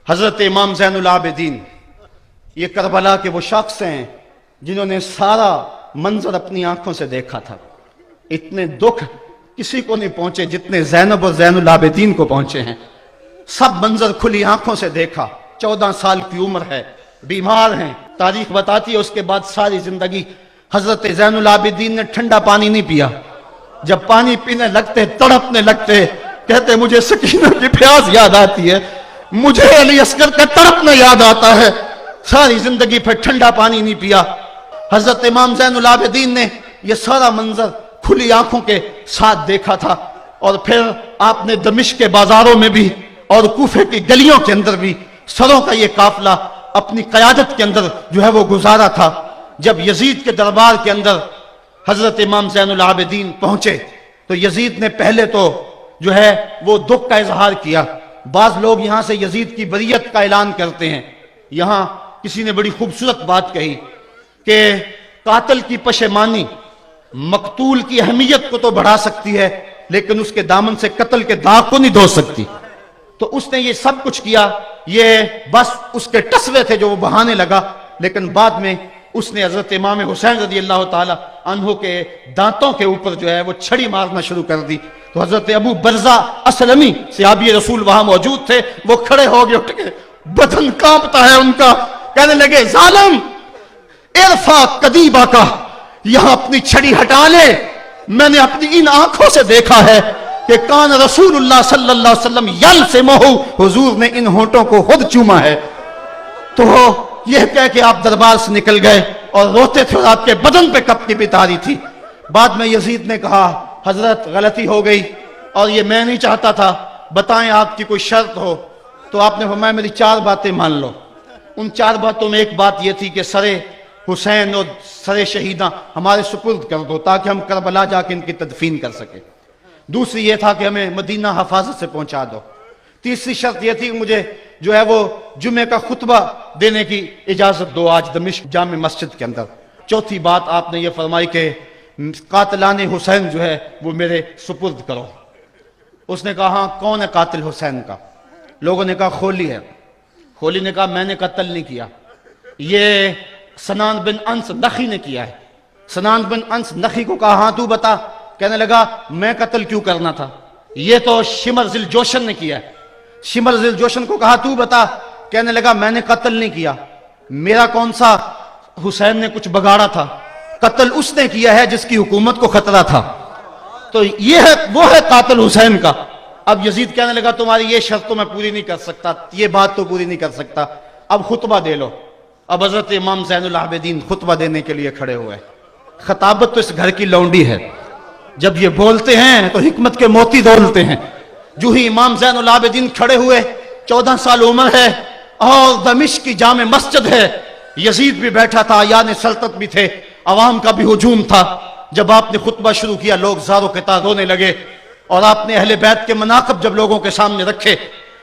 حضرت امام زین العابدین یہ کربلا کے وہ شخص ہیں جنہوں نے سارا منظر اپنی آنکھوں سے دیکھا تھا. اتنے دکھ کسی کو نہیں پہنچے جتنے زینب اور زین العابدین کو پہنچے ہیں. سب منظر کھلی آنکھوں سے دیکھا. 14 سال کی عمر ہے, بیمار ہیں. تاریخ بتاتی ہے اس کے بعد ساری زندگی حضرت زین العابدین نے ٹھنڈا پانی نہیں پیا. جب پانی پینے لگتے تڑپنے لگتے, کہتے مجھے سکینہ کی پیاس یاد آتی ہے, مجھے علی اصغر کا تڑپنا یاد آتا ہے. ساری زندگی پھر ٹھنڈا پانی نہیں پیا. حضرت امام زین العابدین نے یہ سارا منظر کھلی آنکھوں کے ساتھ دیکھا تھا. اور پھر آپ نے دمشق کے بازاروں میں بھی اور کوفے کی گلیوں کے اندر بھی سروں کا یہ قافلہ اپنی قیادت کے اندر جو ہے وہ گزارا تھا. جب یزید کے دربار کے اندر حضرت امام زین العابدین پہنچے تو یزید نے پہلے تو جو ہے وہ دکھ کا اظہار کیا. بعض لوگ یہاں سے یزید کی بریت کا اعلان کرتے ہیں. یہاں کسی نے بڑی خوبصورت بات کہی کہ قاتل کی پشیمانی مقتول کی اہمیت کو تو بڑھا سکتی ہے لیکن اس کے دامن سے قتل کے داغ کو نہیں دھو سکتی. تو اس نے یہ سب کچھ کیا, یہ بس اس کے ٹسوے تھے جو وہ بہانے لگا. لیکن بعد میں اس نے حضرت امام حسین رضی اللہ تعالی عنہ کے دانتوں کے اوپر جو ہے وہ چھڑی مارنا شروع کر دی. تو حضرت ابو برزہ اسلمی صحابی رسول وہاں موجود تھے, وہ کھڑے ہو گئے, اٹھ کے بدن کانپتا ہے ان کا, کہنے لگے ظالم ارفع قدیبہ کا, یہاں اپنی چھڑی ہٹا لے. میں نے اپنی ان آنکھوں سے دیکھا ہے کہ کان رسول اللہ صلی اللہ علیہ وسلم یلسمہ, حضور نے ان ہونٹوں کو خود چوما ہے. تو یہ کہہ کہ آپ دربار سے نکل گئے اور روتے تھے اور آپ کے بدن پہ کپڑی بھی تاری تھی. بعد میں یزید نے کہا حضرت غلطی ہو گئی اور یہ میں نہیں چاہتا تھا, بتائیں آپ کی کوئی شرط ہو. تو آپ نے فرمایا میری 4 باتیں مان لو. ان 4 باتوں میں ایک بات یہ تھی کہ سر حسین اور سر شہیداں ہمارے سپرد کر دو تاکہ ہم کربلا جا کے ان کی تدفین کر سکیں. دوسری یہ تھا کہ ہمیں مدینہ حفاظت سے پہنچا دو. تیسری شرط یہ تھی کہ مجھے جو ہے وہ جمعے کا خطبہ دینے کی اجازت دو آج دمشق جامع مسجد کے اندر. چوتھی بات آپ نے یہ فرمائی کہ قاتلان حسین جو ہے وہ میرے سپرد کرو. اس نے کہا ہاں کون ہے قاتل حسین کا؟ لوگوں نے کہا خولی ہے. خولی نے کہا میں نے قتل نہیں کیا, یہ سنان بن انس نخی نے کیا ہے. سنان بن انس نخی کو کہا ہاں تو بتا. کہنے لگا میں قتل کیوں کرنا تھا, یہ تو شمر ذل جوشن نے کیا ہے. شمر ذل جوشن کو کہا تو بتا. کہنے لگا میں نے قتل نہیں کیا, میرا کون سا حسین نے کچھ بگاڑا تھا, قتل اس نے کیا ہے جس کی حکومت کو خطرہ تھا. تو یہ ہے وہ ہے قاتل حسین کا. اب یزید کہنے لگا تمہاری یہ شرط تو میں پوری نہیں کر سکتا, یہ بات تو پوری نہیں کر سکتا, اب خطبہ دے لو. اب حضرت امام زین العابدین خطبہ دینے کے لیے کھڑے ہوئے. خطابت تو اس گھر کی لونڈی ہے, جب یہ بولتے ہیں تو حکمت کے موتی دولتے ہیں. جو ہی امام زین العابدین کھڑے ہوئے, 14 سال عمر ہے اور دمشق کی جامع مسجد ہے, یزید بھی بیٹھا تھا, یعنی سلطنت بھی تھے, عوام کا بھی ہجوم تھا. جب آپ نے خطبہ شروع کیا لوگ زاروں کے تار رونے لگے, اور آپ نے اہل بیت کے مناقب جب لوگوں کے سامنے رکھے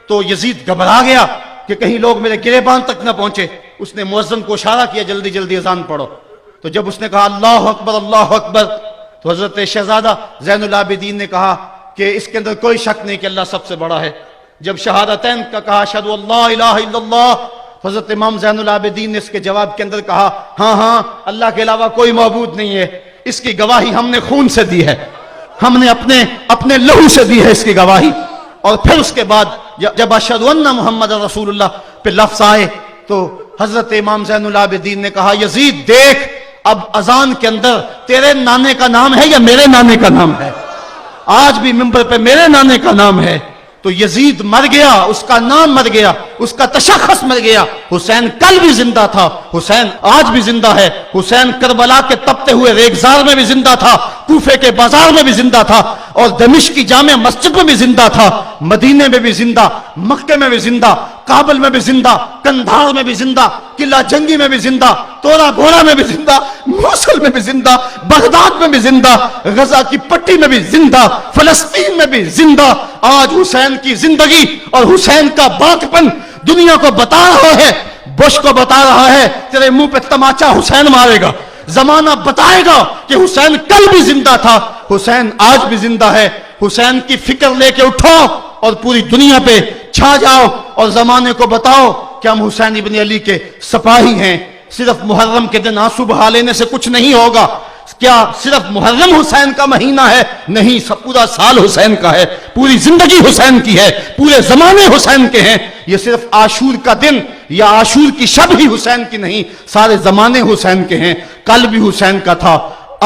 تو یزید گھبرا گیا کہ کہیں لوگ میرے گریبان تک نہ پہنچے. اس نے مؤذن کو اشارہ کیا جلدی جلدی اذان پڑھو. تو جب اس نے کہا اللہ اکبر اللہ اکبر, تو حضرت شہزادہ زین العابدین نے کہا کہ اس کے اندر کوئی شک نہیں کہ اللہ سب سے بڑا ہے. جب شہادتین کا کہا اشہد ان لا الہ الا اللہ, حضرت امام زین العابدین نے اس کے جواب کے اندر کہا ہاں ہاں اللہ کے علاوہ کوئی معبود نہیں ہے, اس کی گواہی ہم نے خون سے دی ہے, ہم نے اپنے لہو سے دی ہے اس کی گواہی. اور پھر اس کے بعد جب اشہد ان محمد رسول اللہ پہ لفظ آئے تو حضرت امام زین العابدین نے کہا یزید دیکھ اب اذان کے اندر تیرے نانے کا نام ہے یا میرے نانے کا نام ہے؟ آج بھی منبر پہ میرے نانے کا نام ہے. تو یزید مر گیا, اس کا نام مر گیا, اس کا تشخص مر گیا. حسین کل بھی زندہ تھا, حسین آج بھی زندہ ہے. حسین کربلا کے تپتے ہوئے ریگزار میں بھی زندہ تھا, کوفے کے بازار میں بھی زندہ تھا, اور دمشق کی جامع مسجد میں بھی زندہ تھا, مدینے میں بھی زندہ, مکے میں بھی زندہ, کابل میں بھی زندہ, کندھار میں بھی زندہ, قلعہ جنگی میں بھی زندہ, تورا گھوڑا میں بھی زندہ, موصل میں بھی زندہ, بغداد میں بھی زندہ, غزہ کی پٹی میں بھی زندہ, فلسطین میں بھی زندہ. آج حسین کی زندگی اور حسین کا باقپن دنیا کو بتا رہا ہے, بش کو بتا رہا ہے تیرے منہ پہ تماچا حسین مارے گا. زمانہ بتائے گا کہ حسین کل بھی زندہ تھا, حسین آج بھی زندہ ہے. حسین کی فکر لے کے اٹھو اور پوری دنیا پہ چھا جاؤ اور زمانے کو بتاؤ کہ ہم حسین ابن علی کے سپاہی ہیں. صرف محرم کے دن آنسو بہا لینے سے کچھ نہیں ہوگا. کیا صرف محرم حسین کا مہینہ ہے؟ نہیں، پورا سال حسین کا ہے، پوری زندگی حسین کی ہے، پورے زمانے حسین کے ہیں. یہ صرف عاشور کا دن یا عاشور کی شب ہی حسین کی نہیں، سارے زمانے حسین کے ہیں. کل بھی حسین کا تھا،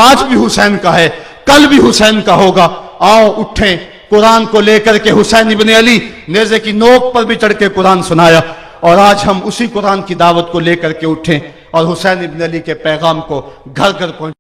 آج بھی حسین کا ہے، کل بھی حسین کا ہوگا. آؤ اٹھیں، قرآن کو لے کر کے حسین ابن علی نیزے کی نوک پر بھی چڑھ کے قرآن سنایا، اور آج ہم اسی قرآن کی دعوت کو لے کر کے اٹھیں اور حسین ابن علی کے پیغام کو گھر گھر پہنچ